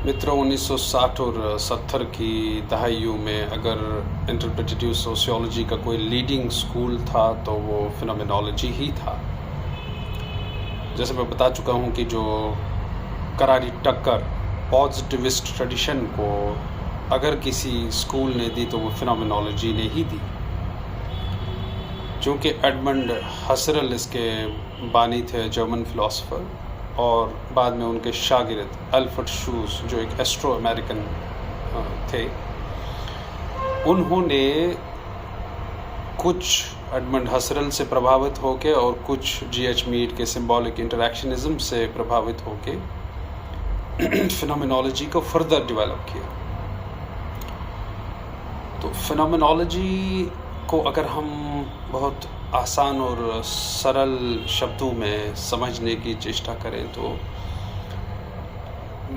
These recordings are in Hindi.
मित्रों, 1960 और 70 की दहाइयों में अगर इंटरप्रेटिव सोशियोलॉजी का कोई लीडिंग स्कूल था तो वो फिनोमेनोलॉजी ही था। जैसे मैं बता चुका हूँ कि जो करारी टक्कर पॉजिटिविस्ट ट्रेडिशन को अगर किसी स्कूल ने दी तो वो फिनोमेनोलॉजी ने ही दी। चूँकि एडमंड हसरल इसके बानी थे, जर्मन फिलोसोफर, और बाद में उनके शागिर्द अल्फ्रेड शूस जो एक एस्ट्रो अमेरिकन थे, उन्होंने कुछ एडमंड हसरल से प्रभावित होके और कुछ जी.एच. मीड के सिंबॉलिक इंटरैक्शनिज्म से प्रभावित होके फिनोमेनोलॉजी को फर्दर डेवलप किया। तो फिनोमेनोलॉजी को अगर हम बहुत आसान और सरल शब्दों में समझने की चेष्टा करें तो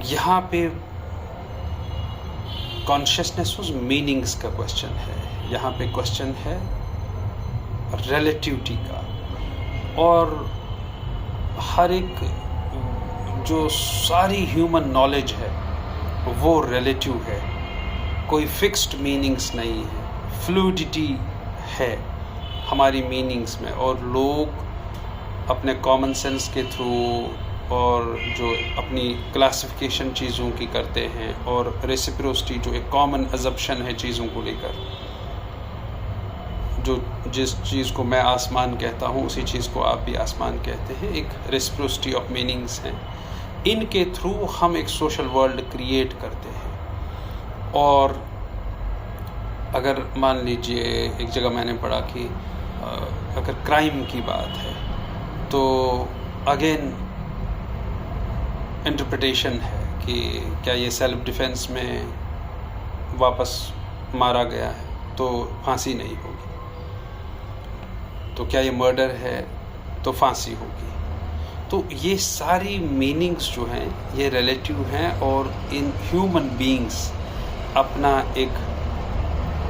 यहाँ पे कॉन्शियसनेस उस मीनिंग्स का क्वेश्चन है। यहाँ पे क्वेश्चन है रिलेटिविटी का, और हर एक जो सारी ह्यूमन नॉलेज है वो रिलेटिव है, कोई फिक्स्ड मीनिंग्स नहीं है, फ्लूइडिटी है हमारी मीनिंग्स में। और लोग अपने कॉमन सेंस के थ्रू और जो अपनी क्लासिफिकेशन चीज़ों की करते हैं, और रेसिप्रोसिटी जो एक कॉमन अजम्पशन है चीज़ों को लेकर, जो जिस चीज़ को मैं आसमान कहता हूँ उसी चीज़ को आप भी आसमान कहते हैं, एक रेसिप्रोसिटी ऑफ मीनिंग्स हैं। इनके थ्रू हम एक सोशल वर्ल्ड क्रिएट करते हैं। और अगर मान लीजिए एक जगह मैंने पढ़ा कि अगर क्राइम की बात है तो अगेन इंटरप्रिटेशन है कि क्या ये सेल्फ डिफेंस में वापस मारा गया है तो फांसी नहीं होगी, तो क्या ये मर्डर है तो फांसी होगी। तो ये सारी मीनिंग्स जो हैं ये रिलेटिव हैं, और इन ह्यूमन बीइंग्स अपना एक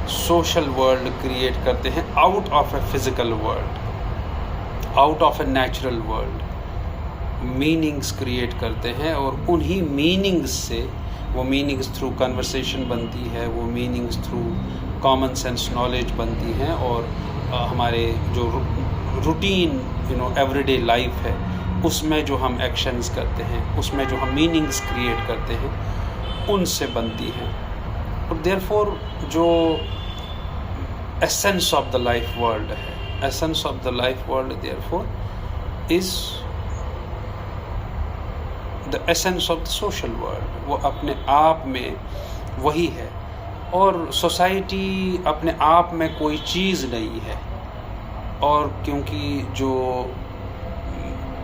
सोशल वर्ल्ड क्रिएट करते हैं out of a physical world, out of a natural world. Meanings create करते हैं और उन्हीं मीनिंग्स से, वो मीनिंग्स थ्रू कन्वर्सेशन बनती है, वो meanings through common sense knowledge बनती हैं, और हमारे जो रूटीन एवरीडे लाइफ है उसमें जो हम एक्शंस करते हैं, उसमें जो हम मीनिंग्स क्रिएट करते हैं, उनसे बनती हैं। और देयरफॉर जो essence of the life world है, essence of the life world therefore is the essence of the social world. वो अपने आप में वही है, और सोसाइटी अपने आप में कोई चीज़ नहीं है। और क्योंकि जो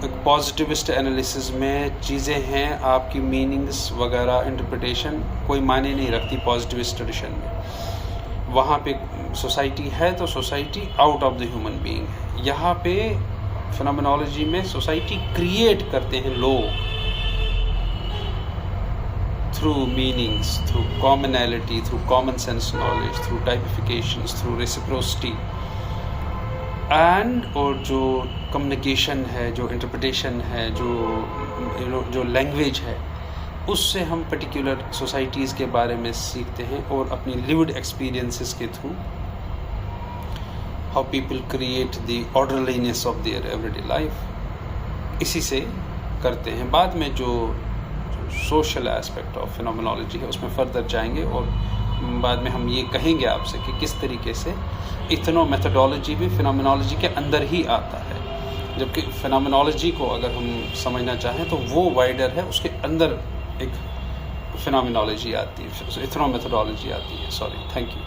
एक पॉजिटिविस्ट एनालिसिस में चीज़ें हैं, आपकी मीनिंग्स वगैरह इंटरप्रिटेशन कोई मायने नहीं रखती पॉजिटिविस्ट ट्रेडिशन में। वहाँ पे सोसाइटी है तो society out of the human being है। यहाँ पे फिनोमेनोलॉजी में सोसाइटी क्रिएट करते हैं लोग through meanings, through commonality, through common sense knowledge, through typifications, through reciprocity and, और जो कम्युनिकेशन है, जो इंटरप्रिटेशन है, जो लैंग्वेज है, उससे हम पर्टिकुलर सोसाइटीज़ के बारे में सीखते हैं, और अपनी लिव्ड एक्सपीरियंसेस के through how people create the orderliness of their everyday life, इसी से करते हैं। बाद में जो सोशल एस्पेक्ट ऑफ फिनोमेनोलॉजी है उसमें फर्दर जाएंगे, और बाद में हम ये कहेंगे आपसे कि किस तरीके से इथनो मेथोडोलॉजी भी फिनोमेनोलॉजी के अंदर ही आता है। जबकि फिनोमेनोलॉजी को अगर हम समझना चाहें तो वो वाइडर है, उसके अंदर एक फिनोमेनोलॉजी आती है, इथनो मेथोडोलॉजी आती है। Sorry, thank you.